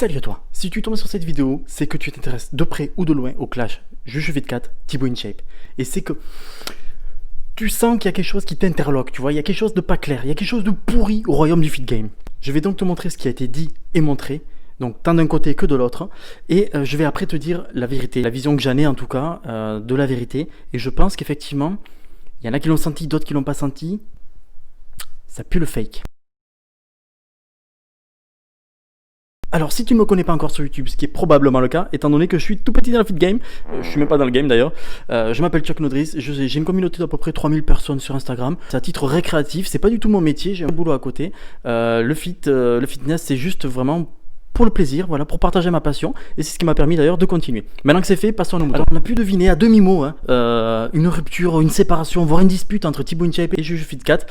Salut à toi. Si tu tombes sur cette vidéo, c'est que tu t'intéresses de près ou de loin au clash JujuFit4, Thibaut InShape. Et c'est que tu sens qu'il y a quelque chose qui t'interloque, tu vois, il y a quelque chose de pas clair, il y a quelque chose de pourri au royaume du fit game. Je vais donc te montrer ce qui a été dit et montré, donc tant d'un côté que de l'autre, et je vais après te dire la vérité, la vision que j'en ai en tout cas de la vérité. Et je pense qu'effectivement, il y en a qui l'ont senti, d'autres qui l'ont pas senti, ça pue le fake. Alors si tu ne me connais pas encore sur YouTube, ce qui est probablement le cas, étant donné que je suis tout petit dans le fit game, je suis même pas dans le game d'ailleurs, je m'appelle Chuck Nodris, j'ai une communauté d'à peu près 3000 personnes sur Instagram, c'est à titre récréatif, c'est pas du tout mon métier, j'ai un boulot à côté, le fitness c'est juste vraiment pour le plaisir, voilà, pour partager ma passion, et c'est ce qui m'a permis d'ailleurs de continuer. Maintenant que c'est fait, passons à nos moutons. Alors on a pu deviner à demi-mot une rupture, une séparation, voire une dispute entre Thibaut InShape et JujuFit4,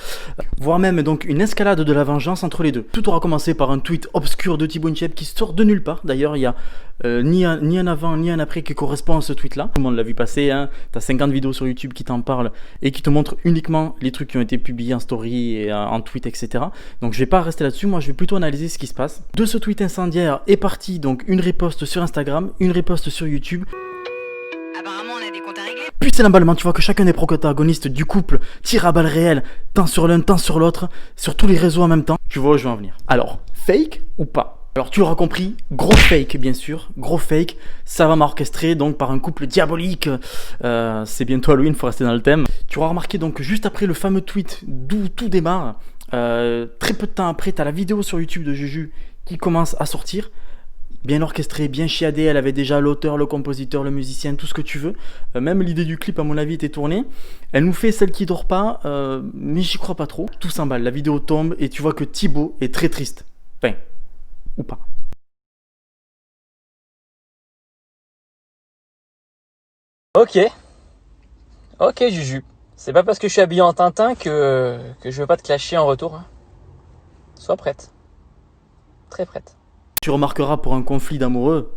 voire même donc une escalade de la vengeance entre les deux. Tout aura commencé par un tweet obscur de Thibaut InShape qui sort de nulle part. D'ailleurs, il y a ni un avant ni un après qui correspond à ce tweet là. Tout le monde l'a vu passer, hein. T'as 50 vidéos sur YouTube qui t'en parlent et qui te montrent uniquement les trucs qui ont été publiés en story et en tweet, etc. Donc je vais pas rester là-dessus, moi je vais plutôt analyser ce qui se passe. De ce tweet incendiaire est parti donc une riposte sur Instagram, une riposte sur YouTube. Apparemment, on a des comptes à régler. Puis c'est l'emballement, tu vois que chacun des protagonistes du couple tire à balles réelles, tant sur l'un, tant sur l'autre, sur tous les réseaux en même temps. Tu vois où je veux en venir. Alors, fake ou pas? Alors tu l'auras compris, gros fake bien sûr, gros fake, ça va m'orchestrer donc par un couple diabolique, c'est bientôt Halloween, faut rester dans le thème. Tu auras remarqué donc juste après le fameux tweet d'où tout démarre, très peu de temps après, tu as la vidéo sur YouTube de Juju qui commence à sortir. Bien orchestré, bien chiadé, elle avait déjà l'auteur, le compositeur, le musicien, tout ce que tu veux. Même l'idée du clip à mon avis était tournée. Elle nous fait celle qui dort pas, mais j'y crois pas trop. Tout s'emballe, la vidéo tombe et tu vois que Thibaut est très triste. Enfin, ou pas. Ok, Juju. C'est pas parce que je suis habillé en Tintin que je veux pas te clasher en retour. Hein. Sois prête. Très prête. Tu remarqueras pour un conflit d'amoureux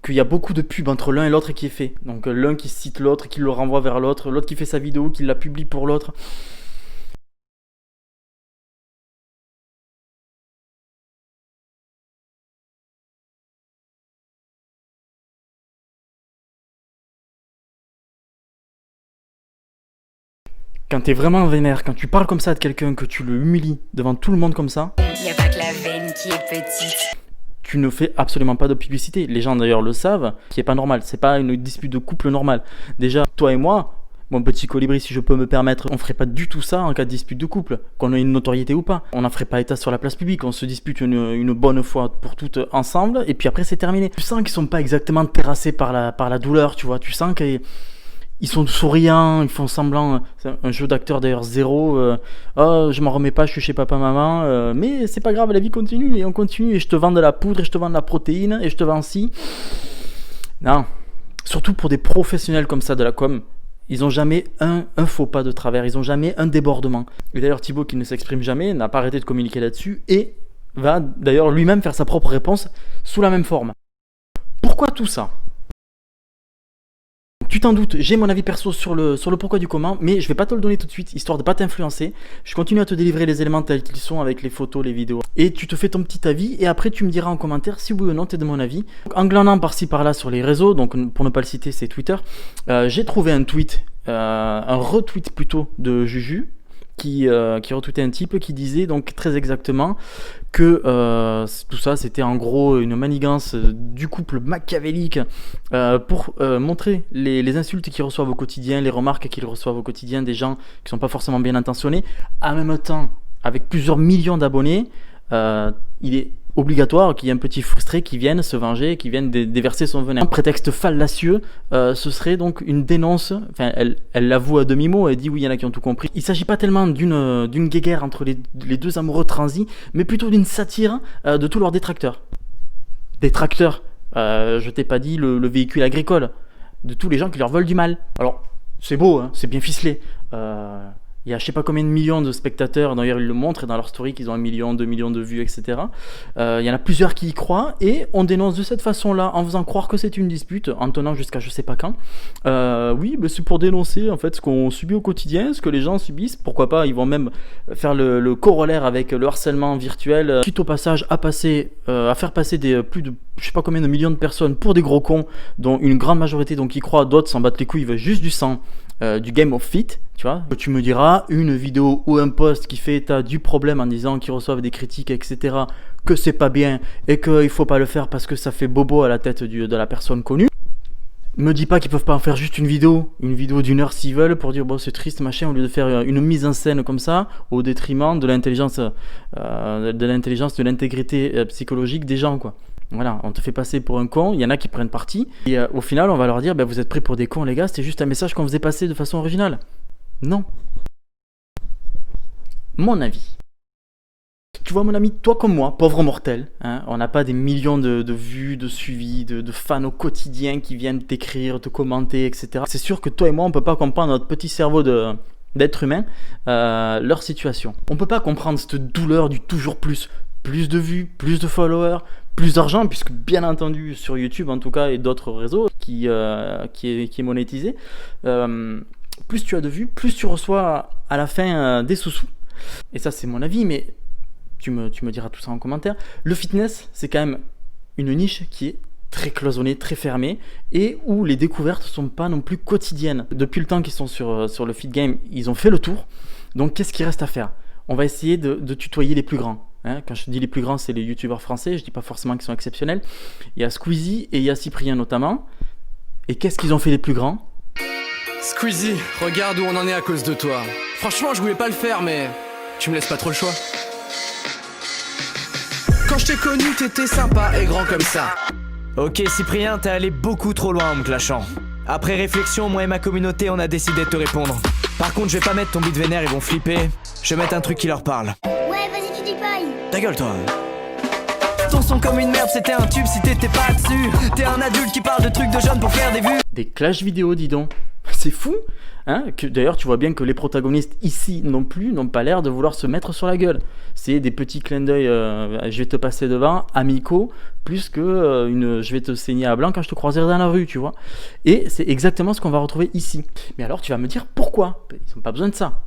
qu'il y a beaucoup de pubs entre l'un et l'autre qui est fait. Donc l'un qui cite l'autre, qui le renvoie vers l'autre, l'autre qui fait sa vidéo, qui la publie pour l'autre. Quand t'es vraiment vénère, quand tu parles comme ça de quelqu'un, que tu le humilies devant tout le monde comme ça, Y a pas que la veine qui est petite. tu ne fais absolument pas de publicité. Les gens d'ailleurs le savent, qui est pas normal. C'est pas une dispute de couple normale. Déjà, toi et moi, mon petit colibri, si je peux me permettre, on ferait pas du tout ça en cas de dispute de couple, qu'on ait une notoriété ou pas. On n'en ferait pas état sur la place publique, on se dispute une bonne fois pour toutes ensemble, et puis après c'est terminé. Tu sens qu'ils sont pas exactement terrassés par la douleur, tu vois. Tu sens qu'ils sont souriants, ils font semblant. C'est un jeu d'acteur d'ailleurs zéro. Oh, je m'en remets pas, je suis chez papa, maman. Mais c'est pas grave, la vie continue et on continue. Et je te vends de la poudre, et je te vends de la protéine, et je te vends ci. Non. Surtout pour des professionnels comme ça de la com, ils ont jamais un faux pas de travers, ils ont jamais un débordement. Et d'ailleurs, Thibaut, qui ne s'exprime jamais, n'a pas arrêté de communiquer là-dessus et va d'ailleurs lui-même faire sa propre réponse sous la même forme. Pourquoi tout ça ? Tu t'en doutes, j'ai mon avis perso sur le pourquoi du comment, mais je vais pas te le donner tout de suite, histoire de pas t'influencer. Je continue à te délivrer les éléments tels qu'ils sont avec les photos, les vidéos. Et tu te fais ton petit avis, et après tu me diras en commentaire si oui ou non t'es de mon avis. En glandant par-ci par-là sur les réseaux, donc pour ne pas le citer, c'est Twitter, j'ai trouvé un tweet, un retweet plutôt de Juju, qui retweetait un type qui disait donc très exactement que tout ça c'était en gros une manigance du couple machiavélique pour montrer les insultes qu'ils reçoivent au quotidien, les remarques qu'ils reçoivent au quotidien des gens qui sont pas forcément bien intentionnés. En même temps, avec plusieurs millions d'abonnés, il est obligatoire qu'il y ait un petit frustré qui vienne se venger, qui vienne déverser son venin. Un prétexte fallacieux, ce serait donc une dénonce, enfin elle l'avoue à demi-mot, elle dit oui, il y en a qui ont tout compris. Il ne s'agit pas tellement d'une guéguerre entre les deux amoureux transis, mais plutôt d'une satire de tous leurs détracteurs. Détracteurs, je t'ai pas dit le véhicule agricole, de tous les gens qui leur veulent du mal. Alors, c'est beau, hein, c'est bien ficelé. Il y a je sais pas combien de millions de spectateurs, d'ailleurs ils le montrent dans leur story qu'ils ont 1 million, 2 millions de vues, etc. Il y en a plusieurs qui y croient et on dénonce de cette façon-là en faisant croire que c'est une dispute, en tenant jusqu'à je sais pas quand. Oui, mais c'est pour dénoncer en fait ce qu'on subit au quotidien, ce que les gens subissent. Pourquoi pas, ils vont même faire le corollaire avec le harcèlement virtuel. Suite au passage à faire passer plus de je sais pas combien de millions de personnes pour des gros cons, dont une grande majorité donc y croient, d'autres s'en battent les couilles, ils veulent juste du sang. Du Game of Fit, tu vois. Tu me diras, une vidéo ou un post qui fait état du problème en disant qu'ils reçoivent des critiques, etc., que c'est pas bien et qu'il faut pas le faire parce que ça fait bobo à la tête de la personne connue. Me dis pas qu'ils peuvent pas en faire juste une vidéo d'1 heure s'ils veulent pour dire bon c'est triste machin, au lieu de faire une mise en scène comme ça au détriment de l'intelligence, de l'intégrité psychologique des gens quoi. Voilà, on te fait passer pour un con, il y en a qui prennent parti, et au final on va leur dire bah, vous êtes pris pour des cons les gars, c'était juste un message qu'on faisait passer de façon originale. Non. Mon avis. Tu vois mon ami, toi comme moi, pauvre mortel, hein, on n'a pas des millions de vues, de suivis, de fans au quotidien qui viennent t'écrire, te commenter, etc. C'est sûr que toi et moi on peut pas comprendre notre petit cerveau d'être humain, leur situation. On peut pas comprendre cette douleur du toujours plus de vues, plus de followers, plus d'argent, puisque bien entendu sur YouTube en tout cas et d'autres réseaux qui est monétisé, plus tu as de vues, plus tu reçois à la fin des sous-sous. Et ça c'est mon avis, mais tu me diras tout ça en commentaire. Le fitness c'est quand même une niche qui est très cloisonnée, très fermée, et où les découvertes sont pas non plus quotidiennes. Depuis le temps qu'ils sont sur le fit game, ils ont fait le tour, donc qu'est-ce qu'il reste à faire? On va essayer de tutoyer les plus grands. Hein, quand je dis les plus grands, c'est les youtubeurs français, je dis pas forcément qu'ils sont exceptionnels. Il y a Squeezie et il y a Cyprien notamment. Et qu'est-ce qu'ils ont fait les plus grands? Squeezie, regarde où on en est à cause de toi. Franchement, je voulais pas le faire, mais tu me laisses pas trop le choix. Quand je t'ai connu, t'étais sympa et grand comme ça. Ok Cyprien, t'es allé beaucoup trop loin en me clashant. Après réflexion, moi et ma communauté, on a décidé de te répondre. Par contre, je vais pas mettre ton beat vénère, ils vont flipper. Je vais mettre un truc qui leur parle. Ouais, vas-y, tu dépailles. Ta gueule toi. Ton son comme une merde, c'était un tube si t'étais pas dessus. T'es un adulte qui parle de trucs de jeunes pour faire des vues. Des clashs vidéo, dis donc. C'est fou, hein. D'ailleurs, tu vois bien que les protagonistes ici non plus n'ont pas l'air de vouloir se mettre sur la gueule. C'est des petits clins d'œil, je vais te passer devant, amicaux, plus que je vais te saigner à blanc quand je te croiserai dans la rue, tu vois. Et c'est exactement ce qu'on va retrouver ici. Mais alors, tu vas me dire pourquoi? Ils n'ont pas besoin de ça.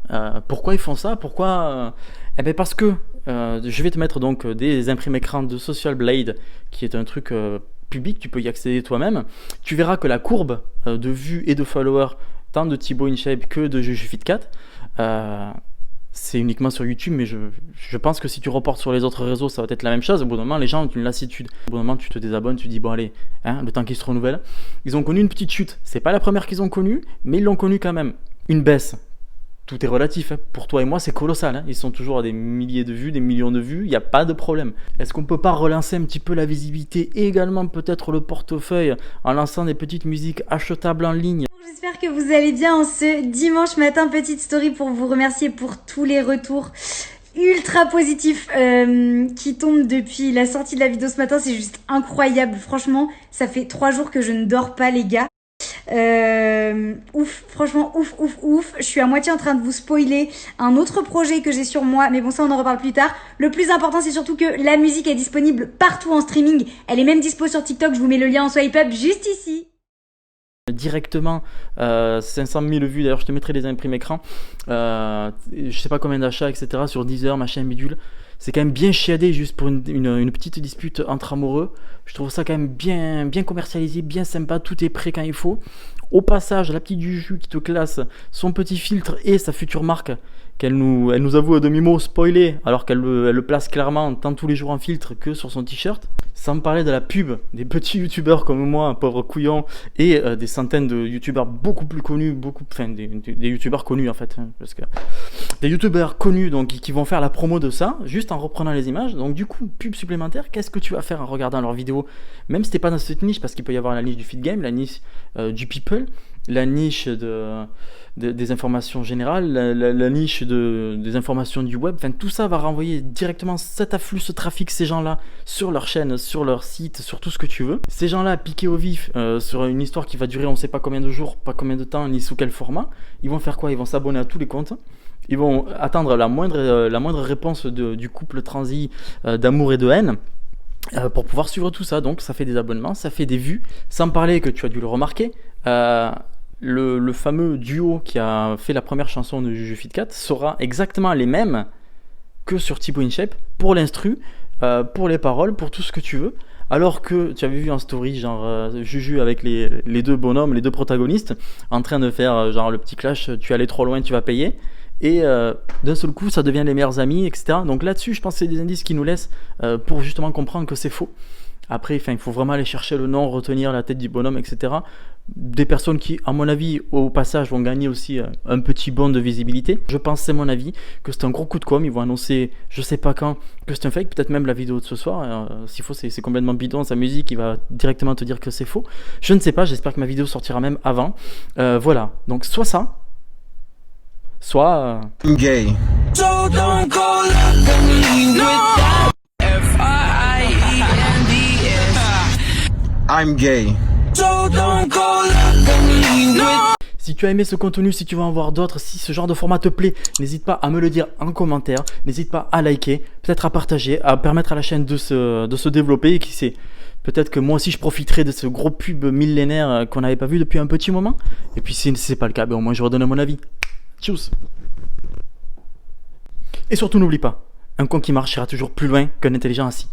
Pourquoi ils font ça? Pourquoi Eh bien, parce que je vais te mettre donc des imprimés écrans de Social Blade, qui est un truc public, tu peux y accéder toi-même. Tu verras que la courbe de vues et de followers, tant de Thibaut InShape que de JujuFit4, c'est uniquement sur YouTube, mais je pense que si tu reportes sur les autres réseaux, ça va être la même chose. Au bout d'un moment, les gens ont une lassitude. Au bout d'un moment, tu te désabonnes, tu dis bon allez, hein, le temps qu'ils se renouvellent. Ils ont connu une petite chute. C'est pas la première qu'ils ont connue, mais ils l'ont connue quand même. Une baisse. Tout est relatif, hein. Pour toi et moi c'est colossal, hein. Ils sont toujours à des milliers de vues, des millions de vues, il n'y a pas de problème. Est-ce qu'on peut pas relancer un petit peu la visibilité et également peut-être le portefeuille en lançant des petites musiques achetables en ligne? J'espère que vous allez bien en ce dimanche matin. Petite story pour vous remercier pour tous les retours ultra positifs qui tombent depuis la sortie de la vidéo ce matin. C'est juste incroyable, franchement, ça fait 3 jours que je ne dors pas les gars. Ouf, franchement ouf. Je suis à moitié en train de vous spoiler un autre projet que j'ai sur moi, mais bon ça on en reparle plus tard. Le plus important c'est surtout que la musique est disponible partout en streaming. Elle est même dispo sur TikTok, je vous mets le lien en swipe up juste ici. Directement 500 000 vues, d'ailleurs je te mettrai les imprimés écrans, je sais pas combien d'achats etc sur Deezer machin bidule. C'est quand même bien chiadé juste pour une petite dispute entre amoureux. Je trouve ça quand même bien commercialisé, bien sympa, tout est prêt quand il faut. Au passage, la petite Juju qui te classe son petit filtre et sa future marque qu'elle nous avoue à demi-mot spoilé, alors qu'elle le place clairement tant tous les jours en filtre que sur son t-shirt. Sans parler de la pub des petits youtubeurs comme moi, un pauvre couillon, et des centaines de youtubeurs beaucoup plus connus, des youtubeurs connus en fait, hein, parce que des youtubeurs connus donc qui vont faire la promo de ça, juste en reprenant les images. Donc du coup, pub supplémentaire, qu'est-ce que tu vas faire en regardant leurs vidéos, même si t'es pas dans cette niche, parce qu'il peut y avoir la niche du feed game, la niche du people, la niche des informations générales, la niche des informations du web, enfin tout ça va renvoyer directement cet afflux, ce trafic, ces gens-là sur leur chaîne, sur leur site, sur tout ce que tu veux. Ces gens-là piqués au vif sur une histoire qui va durer on sait pas combien de jours, pas combien de temps, ni sous quel format, ils vont faire quoi? Ils vont s'abonner à tous les comptes ils vont attendre la moindre réponse du couple transi d'amour et de haine. Pour pouvoir suivre tout ça, donc ça fait des abonnements, ça fait des vues, sans parler que tu as dû le remarquer, le fameux duo qui a fait la première chanson de Juju Fit Cat sera exactement les mêmes que sur Thibaut InShape pour l'instru, pour les paroles, pour tout ce que tu veux. Alors que tu avais vu en story genre Juju avec les deux bonhommes, les deux protagonistes, en train de faire genre le petit clash, tu es allé trop loin, tu vas payer. Et d'un seul coup, ça devient les meilleurs amis, etc. Donc là-dessus, je pense que c'est des indices qui nous laissent pour justement comprendre que c'est faux. Après, il faut vraiment aller chercher le nom, retenir la tête du bonhomme, etc. Des personnes qui, à mon avis, au passage, vont gagner aussi un petit bond de visibilité. Je pense, c'est mon avis, que c'est un gros coup de com'. Ils vont annoncer, je sais pas quand, que c'est un fake. Peut-être même la vidéo de ce soir. S'il faut, c'est complètement bidon. Sa musique, il va directement te dire que c'est faux. Je ne sais pas. J'espère que ma vidéo sortira même avant. Voilà. Donc, soit ça. Soit I'm gay. So don't go look at me with that F-R-I-E-N-D-S. I'm gay. So don't go look at me with. si tu as aimé ce contenu, si tu veux en voir d'autres, si ce genre de format te plaît, n'hésite pas à me le dire en commentaire, n'hésite pas à liker, peut-être à partager, à permettre à la chaîne de se développer et qui sait, peut-être que moi aussi je profiterai de ce gros pub millénaire qu'on n'avait pas vu depuis un petit moment. Et puis si c'est pas le cas, ben au moins je redonne mon avis. Tchuss. Et surtout n'oublie pas, un con qui marche ira toujours plus loin qu'un intelligent assis.